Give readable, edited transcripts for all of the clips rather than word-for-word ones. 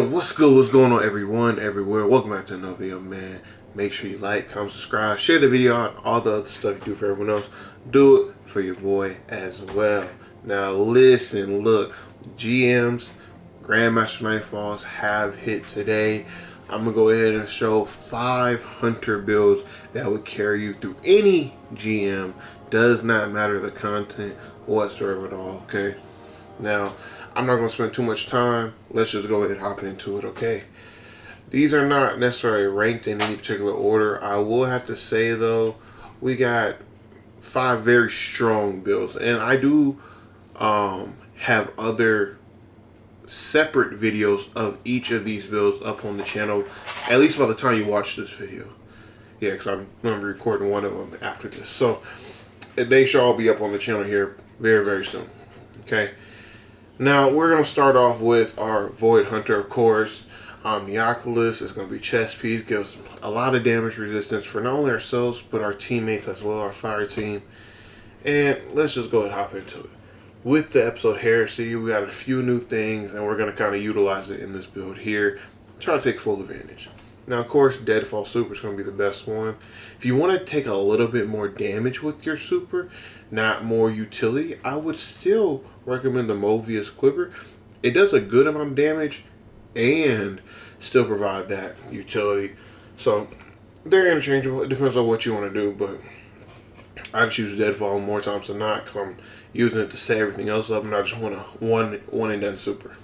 What's good? What's going on, everyone, everywhere? Welcome back to another video, man. Make sure you like, comment, subscribe, share the video out, all the other stuff you do for everyone else. Do it for your boy as well. Now, listen, look, GMs, Grandmaster Nightfalls have hit today. I'm gonna go ahead and show 5 hunter builds that would carry you through any GM. Does not matter the content whatsoever at all. Okay. Now, I'm not going to spend too much time. Let's just go ahead and hop into it, okay? These are not necessarily ranked in any particular order. I will have to say, though, we got 5 very strong builds. And I do have other separate videos of each of these builds up on the channel, at least by the time you watch this video. Yeah, because I'm going to be recording one of them after this. So, they should all be up on the channel here very, very soon, okay? Now, we're going to start off with our Void Hunter, of course. Omnioculus is going to be chest piece, gives a lot of damage resistance for not only ourselves, but our teammates as well, our fire team. And let's just go ahead and hop into it. With the episode Heresy, we got a few new things, and we're going to kind of utilize it in this build here. Try to take full advantage. Now, of course, Deadfall Super is going to be the best one. If you want to take a little bit more damage with your super, not more utility, I would still recommend the Movius Quiver. It does a good amount of damage and still provide that utility. So they're interchangeable. It depends on what you want to do, but I choose Deadfall more times than not because I'm using it to set everything else up, and I just want a one and done super.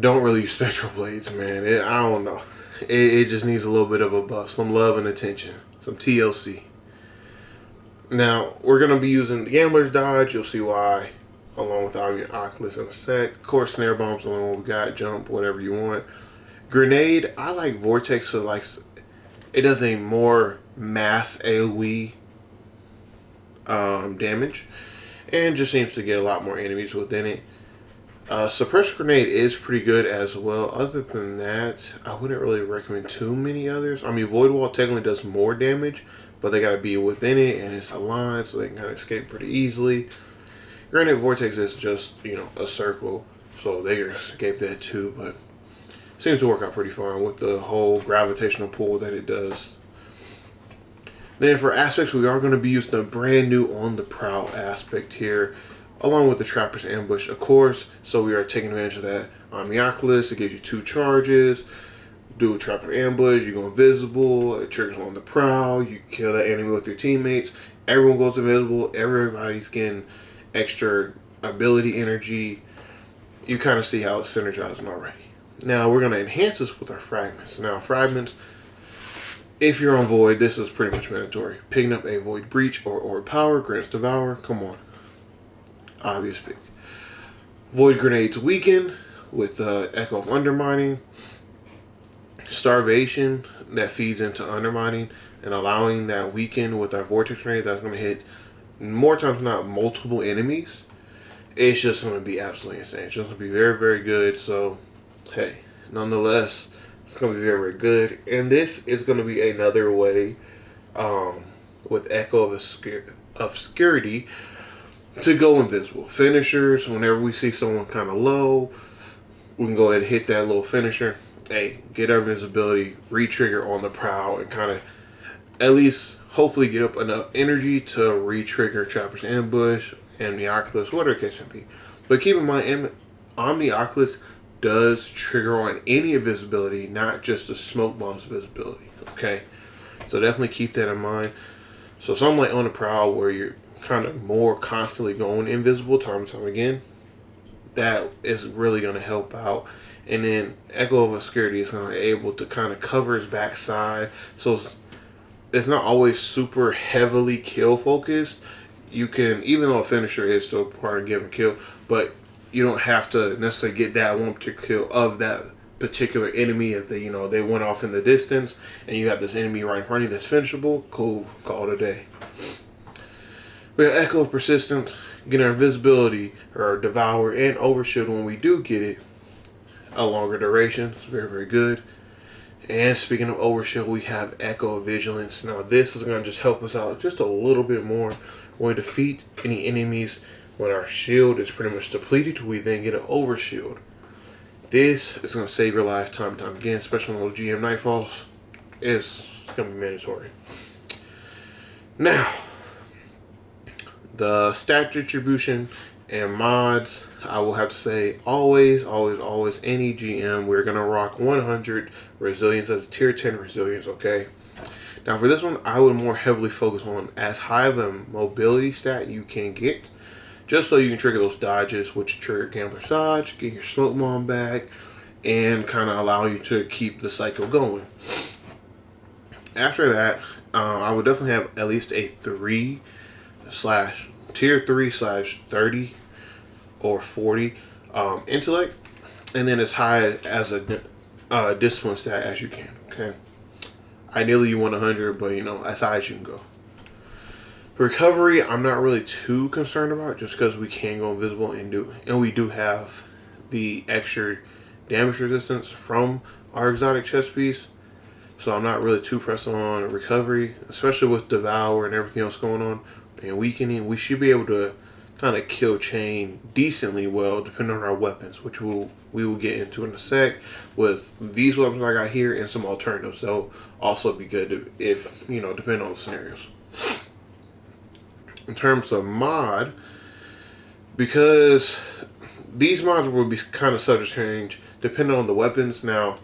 Don't really use Spectral Blades, man. I don't know. It just needs a little bit of a buff, some love and attention, some TLC. Now, we're going to be using the Gambler's Dodge. You'll see why, along with Oculus in a sec. Of course, Snare Bomb's the only one we got. Jump, whatever you want. Grenade, I like Vortex, so it does a more mass AoE damage, and just seems to get a lot more enemies within it. Suppress Grenade is pretty good as well. Other than that, I wouldn't really recommend too many others. I mean, Void Wall technically does more damage, but they got to be within it, and it's aligned, so they can kind of escape pretty easily. Granted, Vortex is just, a circle, so they can escape that too, but seems to work out pretty fine with the whole gravitational pull that it does. Then for aspects, we are going to be using the brand new On the Prowl aspect here, along with the Trapper's Ambush, of course. So we are taking advantage of that. Omnioculus, it gives you 2 charges. Do a Trapper Ambush, you go invisible. It triggers On the Prowl. You kill that enemy with your teammates. Everyone goes invisible. Everybody's getting extra ability energy. You kind of see how it's synergizing already. Now we're going to enhance this with our fragments. Now fragments, if you're on Void, this is pretty much mandatory. Picking up a Void Breach or Orb Power, grants Devour. Come on. Obvious pick. Void Grenades weaken with Echo of Undermining. Starvation that feeds into Undermining and allowing that weaken with our Vortex Grenade that's going to hit more times than not multiple enemies. It's just going to be absolutely insane. It's just going to be very, very good. So, hey, nonetheless, it's going to be very, very good. And this is going to be another way with Echo of Obscurity to go invisible. Finishers, whenever we see someone kind of low, we can go ahead and hit that little finisher. Hey, get our invisibility, re-trigger On the Prowl, and kind of at least hopefully get up enough energy to re-trigger Trapper's Ambush, Omnioculus, whatever the case may be. But keep in mind, Omnioculus does trigger on any invisibility, not just the Smoke Bomb's visibility. Okay? So definitely keep that in mind. So something like On the Prowl, where you're kind of more constantly going invisible time and time again, that is really going to help out. And then Echo of Obscurity is going to be able to kind of cover his backside, so it's not always super heavily kill focused. You can, even though a finisher is still part of give and kill, but you don't have to necessarily get that one particular kill of that particular enemy if they went off in the distance and you have this enemy right in front of you that's finishable. Cool, call it a day. We have Echo of Persistence, getting our visibility, or Devour, and Overshield when we do get it. A longer duration. It's very, very good. And speaking of Overshield, we have Echo of Vigilance. Now this is going to just help us out just a little bit more. When we defeat any enemies when our shield is pretty much depleted, we then get an Overshield. This is going to save your life time and time again, especially on those GM Nightfalls. It's going to be mandatory. Now, the stat distribution and mods, I will have to say always, any GM, we're going to rock 100 resilience. That's tier 10 resilience, okay? Now for this one, I would more heavily focus on as high of a mobility stat you can get, just so you can trigger those dodges, which trigger Gambler's Dodge, get your Smoke Bomb back, and kind of allow you to keep the cycle going. After that, I would definitely have at least a 3 slash tier 3 slash 30 or 40 intellect, and then as high as a discipline stat as you can. Okay. Ideally, you want 100, but as high as you can go. Recovery, I'm not really too concerned about, just because we can go invisible and we do have the extra damage resistance from our exotic chest piece. So I'm not really too pressed on recovery, especially with Devour and everything else going on and weakening. We should be able to kind of kill chain decently well, depending on our weapons, which we will get into in a sec. With these weapons I got here and some alternatives, they'll also be good if depending on the scenarios. In terms of mod, because these mods will be kind of subject to change depending on the weapons. Now,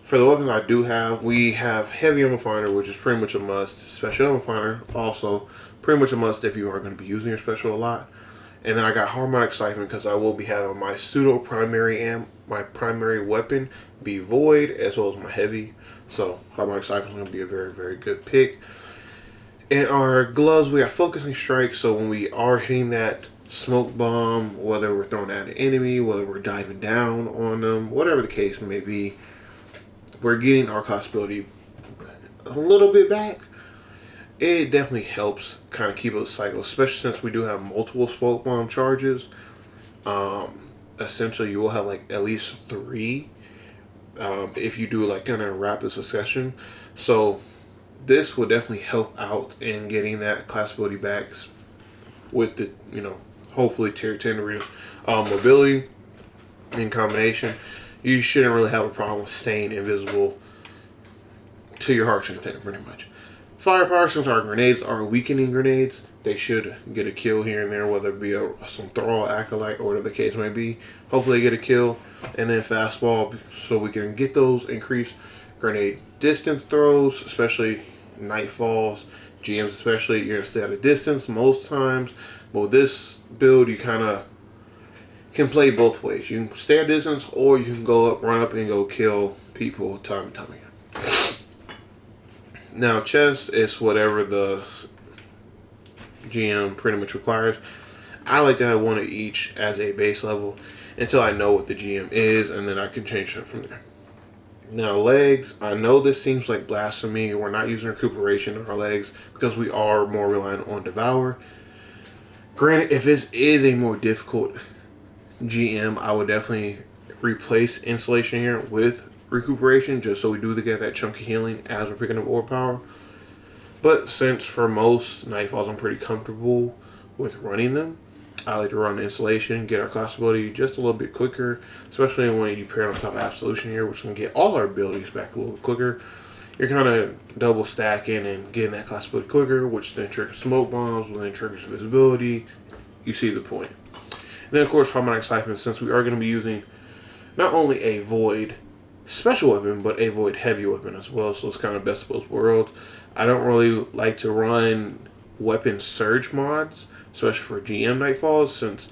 for the weapons I do have, we have Heavy Ammo Finder, which is pretty much a must. Special Ammo Finder, also pretty much a must if you are going to be using your special a lot. And then I got Harmonic Siphon because I will be having my pseudo my primary weapon be Void, as well as my heavy. So Harmonic Siphon is going to be a very, very good pick. And our gloves, we got Focusing Strike, so when we are hitting that smoke bomb, whether we're throwing at an enemy, whether we're diving down on them, whatever the case may be, we're getting our cost ability a little bit back. It definitely helps kind of keep up the cycle, especially since we do have multiple smoke bomb charges. Essentially, you will have like at least 3 if you do like kind of rapid succession. So this will definitely help out in getting that class ability back with the hopefully tier 10 mobility in combination. You shouldn't really have a problem staying invisible to your heart's content, pretty much. Firepower, since our grenades are weakening grenades, they should get a kill here and there, whether it be some Thrall, Acolyte, or whatever the case may be. Hopefully get a kill. And then fastball, so we can get those increased grenade distance throws, especially Nightfalls, GMs especially. You're going to stay at a distance most times. But with this build, you kind of can play both ways. You can stay at distance, or you can go up, run up, and go kill people time and time again. Now, chest is whatever the GM pretty much requires. I like to have one of each as a base level until I know what the GM is, and then I can change it from there. Now, legs, I know this seems like blasphemy. We're not using recuperation on our legs because we are more reliant on Devour. Granted, if this is a more difficult GM, I would definitely replace Insulation here with recuperation, just so we do get that chunky healing as we're picking up orb power. But since for most Nightfalls I'm pretty comfortable with running them, I like to run Insulation, get our class ability just a little bit quicker, especially when you pair on top of Absolution here, which can get all our abilities back a little bit quicker. You're kind of double stacking and getting that class ability quicker, which then triggers smoke bombs, which then triggers visibility. You see the point. And then of course Harmonic Siphon, since we are going to be using not only a Void special weapon, but a Void heavy weapon as well, so it's kind of best of both worlds. I don't really like to run weapon surge mods, especially for GM Nightfalls, since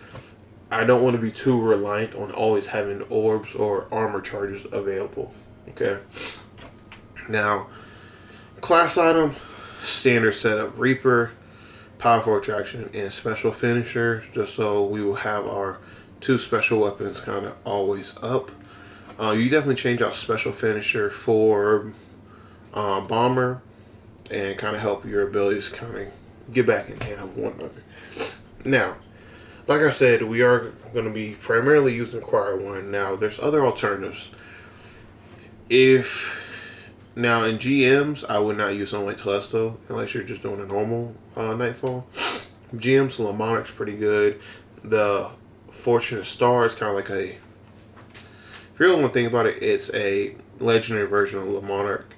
I don't want to be too reliant on always having orbs or armor charges available. Okay. Now, class item, standard setup, Reaper, Powerful Attraction, and Special Finisher, just so we will have our 2 special weapons kind of always up. You definitely change out Special Finisher for Bomber and kind of help your abilities kind of get back in hand of one another. Now, like I said, we are going to be primarily using Acquire 1. Now, there's other alternatives. Now, in GMs, I would not use something like Telesto unless you're just doing a normal Nightfall. GMs, Lamonic's pretty good. The Fortunate Star is kind of like a you really want to think about it, it's a legendary version of Le Monarch.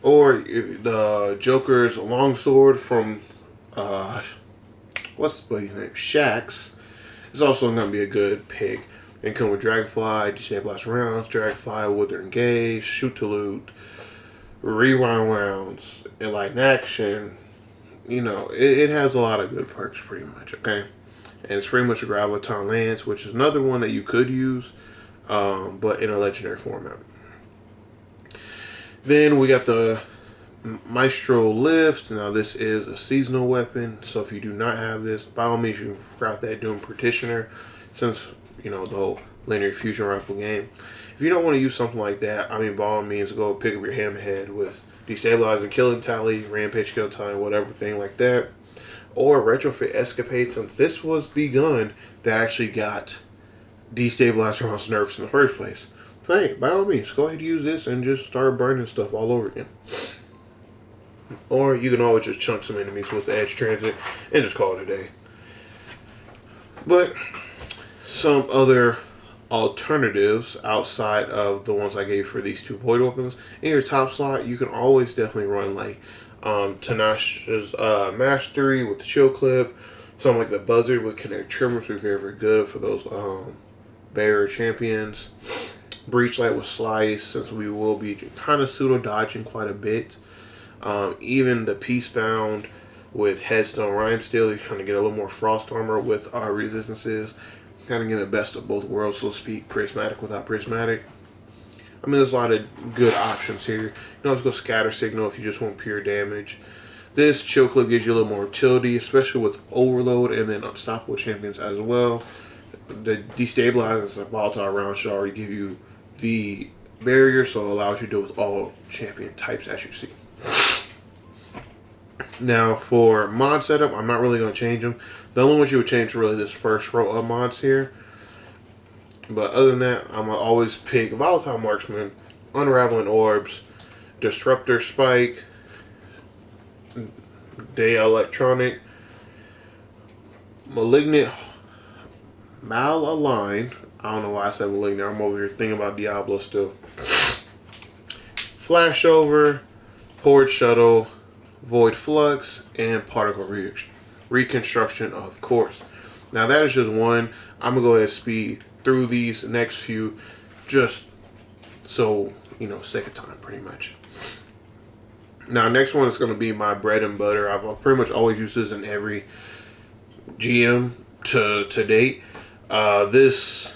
Or the Joker's longsword from what's his name? Shax is also going to be a good pick. And come with Dragonfly, Destabilize rounds, Dragonfly, Wither Engage, Shoot to Loot, Rewind rounds, Enlighten Action. It has a lot of good perks pretty much, okay? And it's pretty much a Graviton Lance, which is another one that you could use, but in a legendary format. Then we got the Maestro Lift. Now this is a seasonal weapon, so if you do not have this, by all means you can craft that Doom Practitioner, since the whole linear fusion rifle game. If you don't want to use something like that, I mean, by all means go pick up your Hammerhead with Destabilizing Killing Tally, Rampage Kill Tally, whatever thing like that, or Retrofit Escapade, since this was the gun that actually got Destabilizer rounds nerfs in the first place. So hey, by all means, go ahead and use this and just start burning stuff all over again. Or you can always just chunk some enemies with the Edge Transit and just call it a day. But some other alternatives outside of the ones I gave for these two void weapons, in your top slot, you can always definitely run like Tanash's Mastery with the Chill Clip, something like the Buzzard with Kinetic Tremors would be very, very good for those barrier champions. Breachlight with Slice, since we will be kind of pseudo dodging quite a bit. Even the Peacebound with Headstone Rhymesteel, you're trying to get a little more Frost Armor with our resistances. Kind of get the best of both worlds, so to speak. Prismatic without Prismatic. I mean, there's a lot of good options here. You can also go Scatter Signal if you just want pure damage. This Chill Clip gives you a little more utility, especially with Overload and then Unstoppable Champions as well. The Destabilize and Volatile round should already give you the barrier, so it allows you to deal with all champion types as you see. Now for mod setup, I'm not really going to change them. The only ones you would change are really this first row of mods here. But other than that, I'm going to always pick Volatile Marksman, Unraveling Orbs, Disruptor Spike, Day Electronic, Malignant Malaligned. I don't know why I said Malignant. I'm over here thinking about Diablo still. Flashover, Horde Shuttle, Void Flux, and Particle Reconstruction, of course. Now that is just one. I'm going to go ahead and speed through these next few just so, sake of time pretty much. Now next one is going to be my bread and butter. I've pretty much always used this in every GM to date. This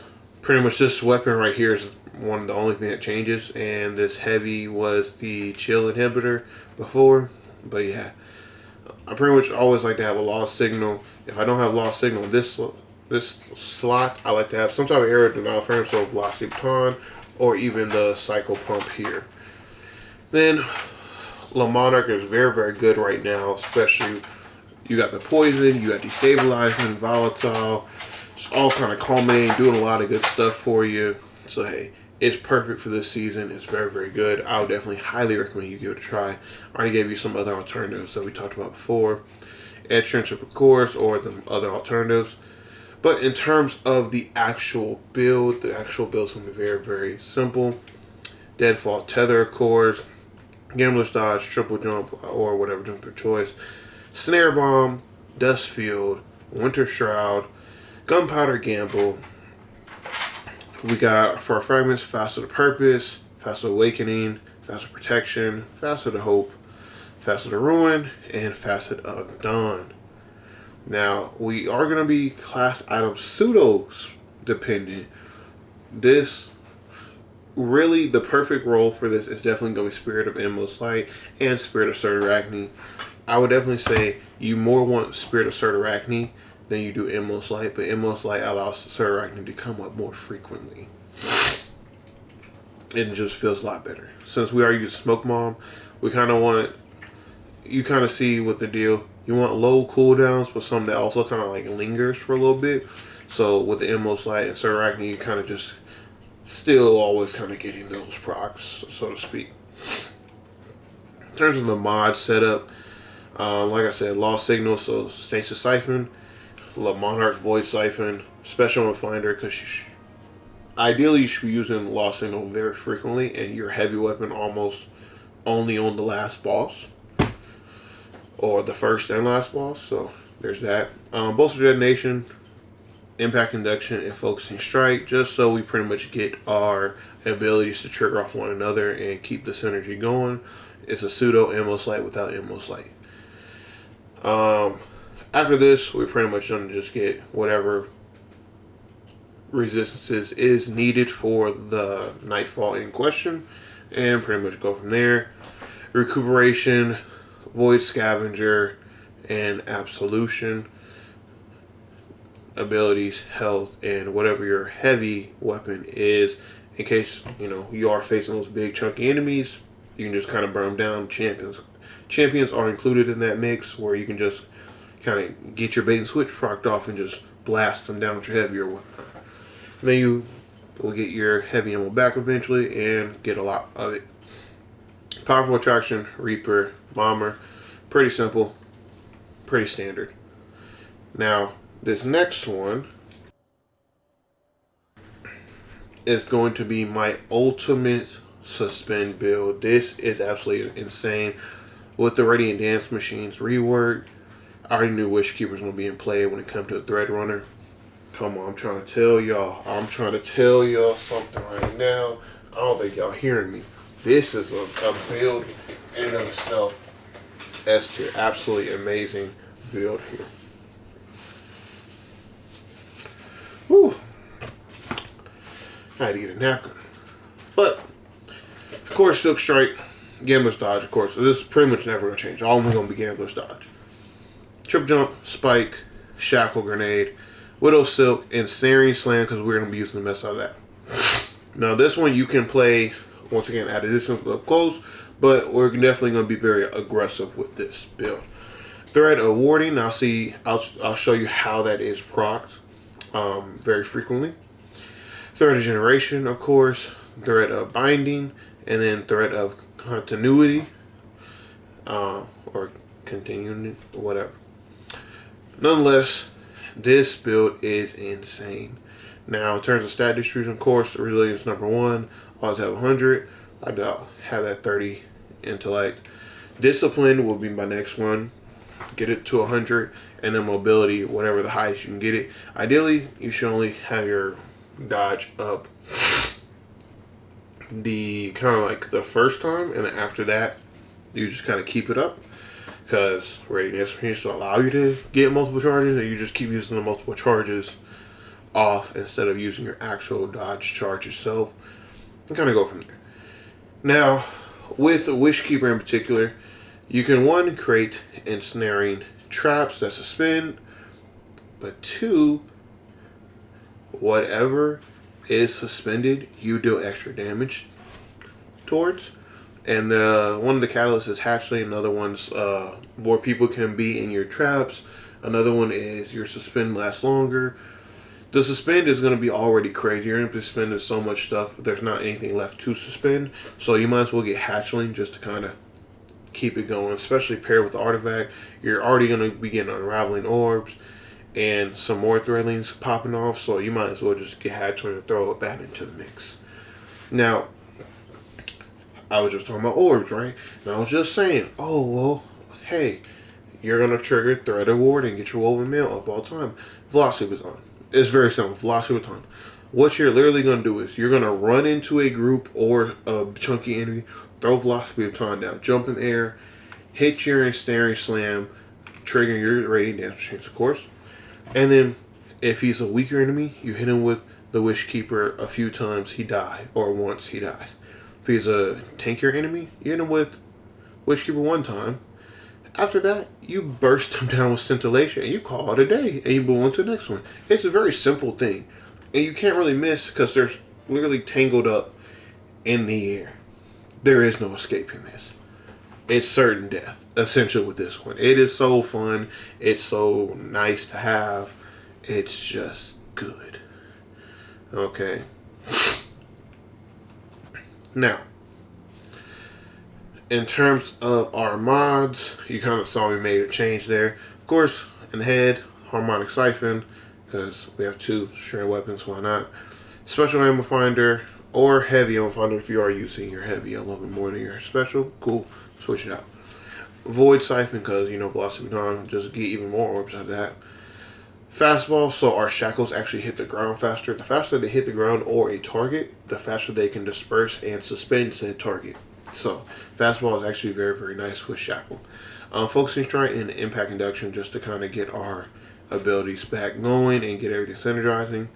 weapon right here is one of the only thing that changes, and this heavy was the chill inhibitor before. But yeah, I pretty much always like to have a lost signal. If I don't have lost signal in this slot, I like to have some type of air denial frame, so Velocity Baton or even the Cycle Pump here. Then Le Monarch is very, very good right now, especially you got the Poison, you got Destabilizing, Volatile, it's all kind of culminating, doing a lot of good stuff for you. So hey, it's perfect for this season. It's very, very good. I would definitely highly recommend you give it a try. I already gave you some other alternatives that we talked about before. Edge Trencher, of course, or the other alternatives. But in terms of the actual build is going to be very, very simple. Deadfall Tether, of course. Gambler's Dodge, Triple Jump, or whatever jump your choice. Snare Bomb, Dust Field, Winter Shroud, Gunpowder Gamble. We got for fragments, Facet of Purpose, Facet of Awakening, Facet of Protection, Facet of Hope, Facet of Ruin, and Facet of Dawn. Now, we are going to be class item pseudo dependent. This, really, the perfect role for this is definitely going to be Spirit of Endless Light and Spirit of Surturacne. I would definitely say you more want Spirit of Surturacne than you do Endless Light, but Endless Light allows Surturacne to come up more frequently. It just feels a lot better. Since we are using Smoke Bomb, we kind of want, you kind of see what the deal. You want low cooldowns, but some that also kind of like lingers for a little bit. So with the Endless Light and Surturacne, you kind of just still always kind of getting those procs, so to speak. In terms of the mod setup, like I said, Lost Signal, so Stasis Siphon, Le Monarch Void Siphon, Special Finder, because Ideally, you should be using Lost Signal very frequently, and your heavy weapon almost only on the last boss, or the first and last boss. So there's that. Bolster Detonation, Impact Induction, and Focusing Strike, just so we pretty much get our abilities to trigger off one another and keep the synergy going. It's a pseudo ammo slate without ammo slate. After this, we're pretty much going to just get whatever resistances is needed for the Nightfall in question, and pretty much go from there. Recuperation, Void Scavenger, and Absolution abilities, health, and whatever your heavy weapon is, in case you are facing those big chunky enemies, you can just kind of burn them down. Champions are included in that mix, where you can just kind of get your bait and switch procced off and just blast them down with your heavier weapon. And then you will get your heavy ammo back eventually and get a lot of it. Powerful Attraction, Reaper, Bomber, pretty simple, pretty standard. Now, this next one is going to be my ultimate suspend build. This is absolutely insane. With the Radiant Dance Machines rework, I already knew Wish Keeper was going to be in play when it comes to the Thread Runner. Come on, I'm trying to tell y'all. I'm trying to tell y'all something right now. I don't think y'all hearing me. This is a build in and of itself. S tier. Absolutely amazing build here. Whew. I had to get a napkin. But, of course, Silk Strike, Gambler's Dodge, of course. So this is pretty much never going to change. All of them going to be Gambler's Dodge. Triple Jump, Spike, Shackle Grenade, Widow Silk, and Snaring Slam, because we're going to be using the mess out of that. Now, this one you can play, once again, at a distance up close, but we're definitely going to be very aggressive with this build. Thread of Warding, I'll show you how that is procced very frequently. Thread of Generation, of course. Thread of Binding, and then Thread of Continuity, or Continuing, whatever. Nonetheless, this build is insane. Now, in terms of stat distribution, of course, Resilience number 1, always have 100. I have that 30 intellect. Discipline will be my next one. Get it to 100, and then mobility, whatever the highest you can get it. Ideally, you should only have your dodge up the kind of like the first time, and then after that, you just kind of keep it up, because Radiant Machines to allow you to get multiple charges, and you just keep using the multiple charges off instead of using your actual dodge charge itself, and kind of go from there. Now, with Wish Keeper in particular, you can, 1, create ensnaring traps that suspend, but 2, whatever is suspended, you deal extra damage towards. And one of the catalysts is Hatchling, another one's more people can be in your traps, another one is your suspend lasts longer. The suspend is going to be already crazy. You're going to be suspending so much stuff, there's not anything left to suspend, so you might as well get Hatchling just to kind of keep it going, especially paired with the artifact. You're already going to be getting Unraveling Orbs and some more Threadlings popping off, so you might as well just get Hatchling and throw that into the mix. Now, I was just talking about orbs, right? And I was just saying, oh, well, hey, you're going to trigger Thread of Ward and get your Woven Mail up all the time. Velocity Baton. It's very simple. Velocity Baton. What you're literally going to do is you're going to run into a group or a chunky enemy, throw Velocity Baton down, jump in the air, hit your Ensnaring Slam, triggering your Radiant Dance Machines, of course. And then if he's a weaker enemy, you hit him with the Wish Keeper a few times, he dies, or once he dies. If he's a tankier enemy, you hit him with Wish Keeper 1 time. After that, you burst him down with Scintillation, and you call it a day, and you move on to the next one. It's a very simple thing, and you can't really miss because they're literally tangled up in the air. There is no escaping this. It's certain death, essentially, with this one. It is so fun. It's so nice to have. It's just good. Okay. Now, in terms of our mods, you kind of saw we made a change there. Of course, in the head, Harmonic Siphon, because we have 2 strand weapons, why not? Special ammo finder or heavy ammo finder if you are using your heavy a little bit more than your special. Cool, switch it out. Void siphon because velocity baton just get even more orbs out of that. Fastball, so our shackles actually hit the ground faster. The faster they hit the ground or a target, the faster they can disperse and suspend said target. So fastball is actually very, very nice with shackle. Focusing strike and impact induction just to kind of get our abilities back going and get everything synergizing.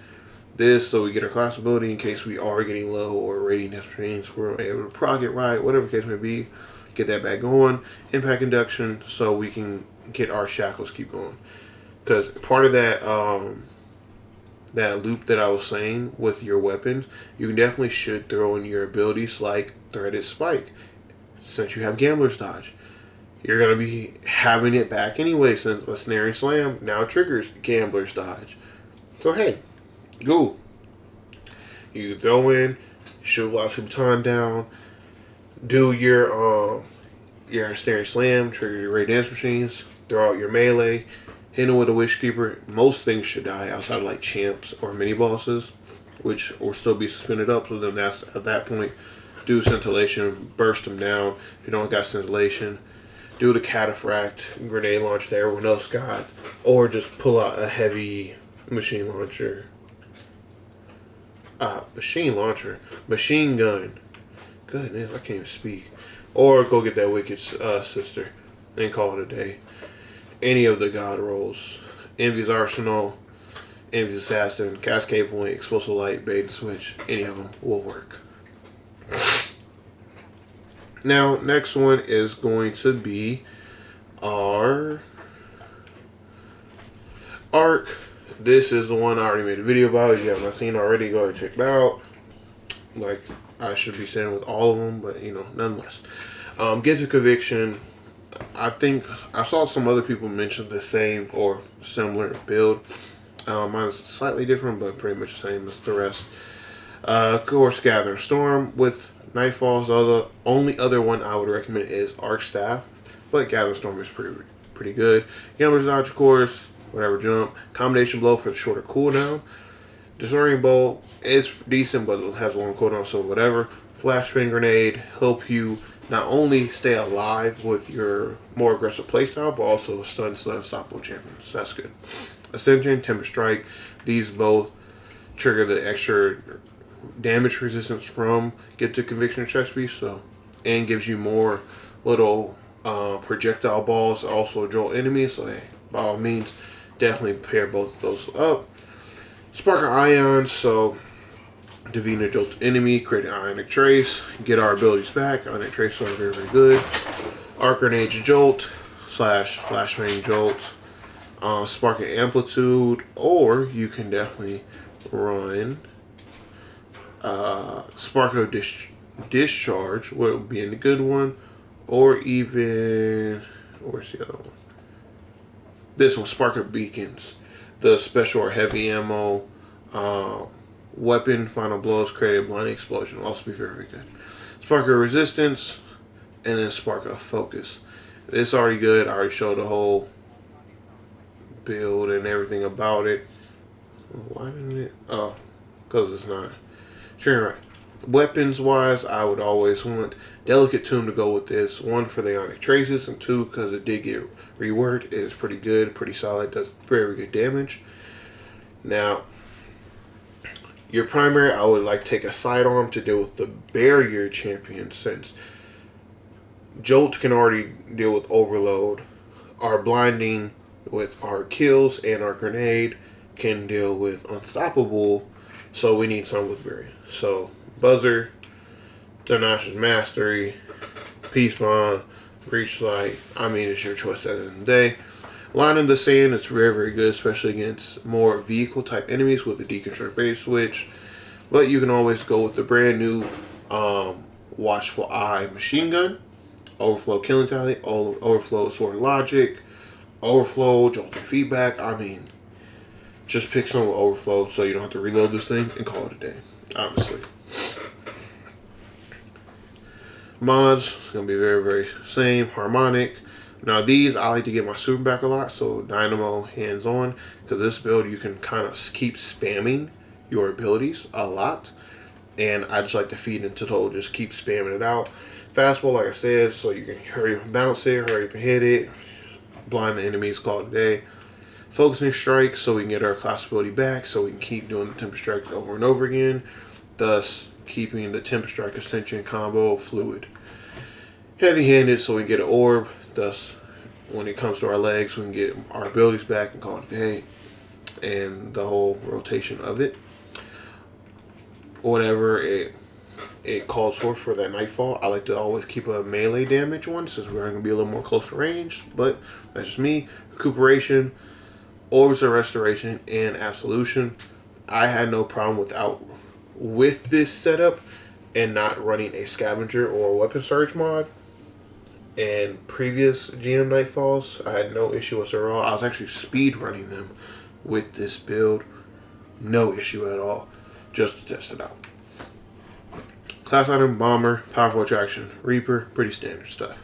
This so we get our class ability in case we are getting low or readiness means we're able to proc it right, whatever the case may be, get that back going. Impact induction so we can get our shackles keep going. Because part of that loop that I was saying with your weapons, you definitely should throw in your abilities like Threaded Spike. Since you have Gambler's Dodge, you're going to be having it back anyway since a Snaring Slam now triggers Gambler's Dodge. So hey, go. You throw in, shoot Velocity Baton down, do your Snaring Slam, trigger your Ray Dance Machines, throw out your melee, hit him with a Wish Keeper. Most things should die outside of like champs or mini bosses, which will still be suspended up. So then that's at that point, do scintillation, burst them down. If you don't got scintillation, do the cataphract grenade launch that everyone else got, or just pull out a heavy machine launcher. Machine gun. Goodness, I can't even speak. Or go get that Wicked Sister and call it a day. Any of the god rolls. Envy's Arsenal, Envy's Assassin, Cascade Point, Explosive Light, Bait and Switch. Any of them will work. Now, next one is going to be our Arc. This is the one I already made a video about. If you have not seen it already, go ahead and check it out. Like I should be saying with all of them, but nonetheless. Get to Conviction. I think I saw some other people mention the same or similar build. Mine's slightly different, but pretty much the same as the rest. Of course, Gathering Storm with Nightfall. The only other one I would recommend is Arc Staff, but Gathering Storm is pretty good. Gambler's Dodge, of course, whatever jump. Combination Blow for the shorter cooldown. Disorienting Bolt is decent, but it has a long cooldown, so whatever. Flash Spin Grenade help you not only stay alive with your more aggressive playstyle, but also stun unstoppable champions. So that's good. Ascension, Temper Strike, these both trigger the extra damage resistance from Get to Conviction chest piece, and gives you more little projectile balls, also jolt enemies. So hey, by all means, definitely pair both of those up. Spark of Ions, so Divina Jolt enemy, create an Ionic Trace, get our abilities back. Ionic Trace are very, very good. Arc Grenade Jolt / Flashbang Jolt, Spark of Amplitude, or you can definitely run Spark of Discharge, what would be a good one, or even, where's the other one? This one, Spark of Beacons, the special or heavy ammo weapon, final blows, create a blind explosion, will also be very, very good. Spark of Resistance, and then Spark of Focus. It's already good. I already showed the whole build and everything about it. Why didn't it? Oh, because it's not. Sure, right. Weapons wise, I would always want Delicate Tomb to go with this. One for the Ionic Traces, and two because it did get reworked. It is pretty good, pretty solid, does very good damage. Now, your primary, I would like take a sidearm to deal with the barrier champion, since Jolt can already deal with overload. Our blinding with our kills and our grenade can deal with unstoppable, so we need some with barrier. So Buzzer, Tenacious Mastery, Peace Bond, Breach Light. I mean, it's your choice at the end of the day. Line in the Sand is very, very good, especially against more vehicle type enemies with a deconstruct base switch. But you can always go with the brand new Watchful Eye machine gun, Overflow Killing Tally, Overflow Sword of Logic, Overflow Jolting Feedback. I mean, just pick some with Overflow so you don't have to reload this thing and call it a day, honestly. Mods, going to be very, very same. Harmonic. Now these, I like to get my super back a lot, so Dynamo hands-on, because this build you can kind of keep spamming your abilities a lot. And I just like to feed into total, just keep spamming it out. Fastball, like I said, so you can hurry up and bounce it, hurry up and hit it, blind the enemies, call it a day. Focusing strike, so we can get our class ability back, so we can keep doing the temper strike over and over again, thus keeping the temper strike ascension combo fluid. Heavy handed, so we can get an orb, thus when it comes to our legs, we can get our abilities back and call it a day, and the whole rotation of it. Whatever it calls for that Nightfall. I like to always keep a melee damage one since we're going to be a little more close to range, but that's just me. Recuperation, Orbs of Restoration, and Absolution. I had no problem with this setup and not running a Scavenger or Weapon Surge mod. And previous GM Nightfalls, I had no issue whatsoever. I was actually speed running them with this build. No issue at all. Just to test it out. Class item, Bomber, Powerful Attraction, Reaper, pretty standard stuff.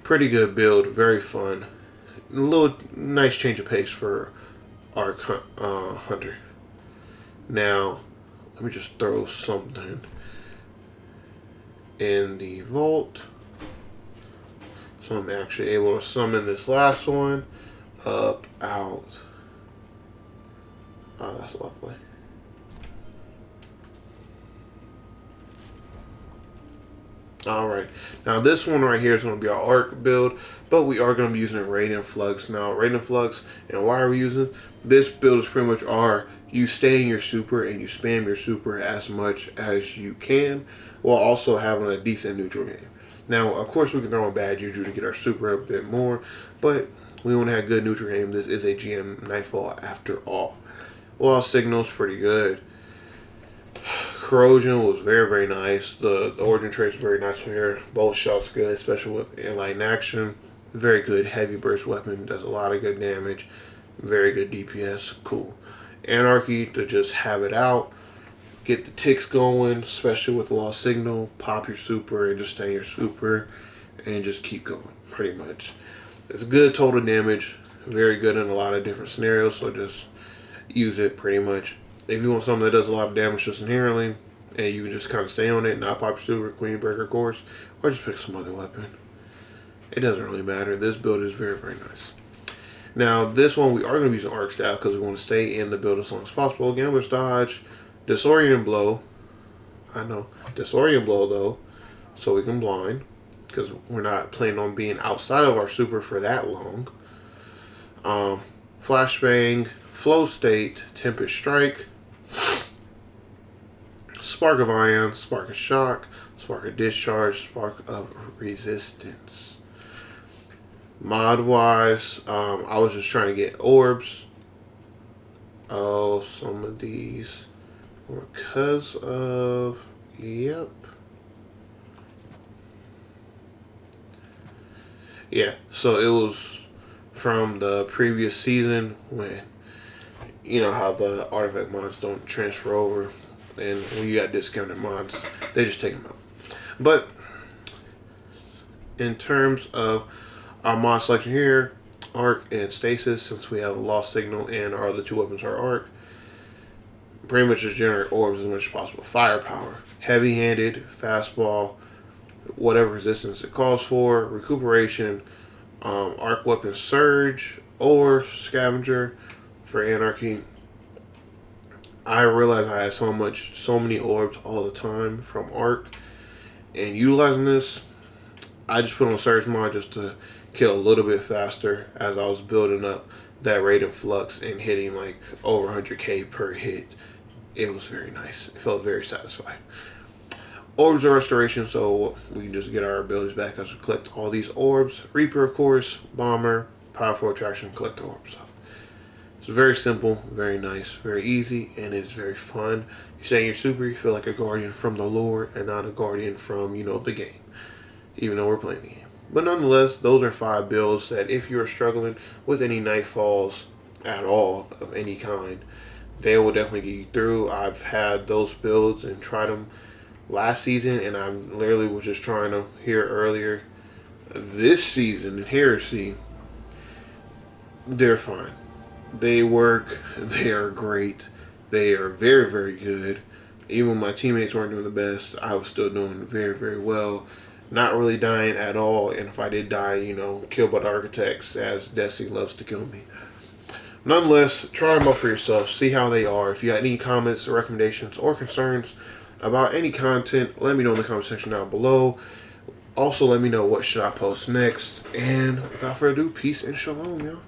Pretty good build, very fun. A little nice change of pace for our Hunter. Now, let me just throw something in the vault. So I'm actually able to summon this last one. Up, out. Oh, that's lovely. Alright, now this one right here is going to be our arc build, but we are going to be using a Radiant Flux. Now, Radiant Flux, and why are we using this build is pretty much you stay in your super and you spam your super as much as you can, while also having a decent neutral game. Now, of course, we can throw in bad juju to get our super up a bit more, but we want to have good neutral game. This is a GM Nightfall after all. Lost Signal's pretty good. Corrosion was very, very nice. The origin trait is very nice from here. Both shots good, especially with Enlightened Action. Very good heavy burst weapon. Does a lot of good damage. Very good DPS. Cool. Anarchy to just have it out. Get the ticks going, especially with Lost Signal. Pop your super and just stay in your super. And just keep going, pretty much. It's good total damage. Very good in a lot of different scenarios, so just use it pretty much. If you want something that does a lot of damage just inherently, and you can just kind of stay on it, not pop your super, Queen Breaker, of course, or just pick some other weapon. It doesn't really matter. This build is very, very nice. Now, this one we are going to be using Arc Staff because we want to stay in the build as long as possible. Gambler's Dodge, Disorient Blow. I know, Disorient Blow though, so we can blind because we're not planning on being outside of our super for that long. Flashbang, Flow State, Tempest Strike, Spark of Ion, Spark of Shock, Spark of Discharge, Spark of Resistance. Mod-wise, I was just trying to get orbs. Oh, some of these were because of... Yep. Yeah, so it was from the previous season when... You know how the artifact mods don't transfer over, and when you got discounted mods, they just take them out. But in terms of our mod selection here, Arc and Stasis, since we have a Lost Signal and our other two weapons are Arc, pretty much just generate orbs as much as possible. Firepower, heavy-handed, fastball, whatever resistance it calls for, recuperation, Arc weapon Surge, or Scavenger. For Anarchy, I realized I had so many orbs all the time from Arc, and utilizing this, I just put on Surge mod just to kill a little bit faster as I was building up that Radiant Flux and hitting like over 100k per hit. It was very nice. It felt very satisfying. Orbs of Restoration, so we can just get our abilities back as we collect all these orbs. Reaper, of course, Bomber, Powerful Attraction, collect orbs. It's very simple, very nice, very easy, and it's very fun. You stay in your super, you feel like a guardian from the lore and not a guardian from, the game, even though we're playing the game. But nonetheless, those are 5 builds that if you're struggling with any Nightfalls at all of any kind, they will definitely get you through. I've had those builds and tried them last season, and I literally was just trying them here earlier this season in Heresy. They're fine. They work. They are great. They are very, very good. Even when my teammates weren't doing the best, I was still doing very, very well. Not really dying at all, and if I did die, killed by the architects, as Destiny loves to kill me. Nonetheless, try them out for yourself. See how they are. If you got any comments, or recommendations, or concerns about any content, let me know in the comment section down below. Also, let me know what should I post next. And without further ado, peace and shalom, y'all.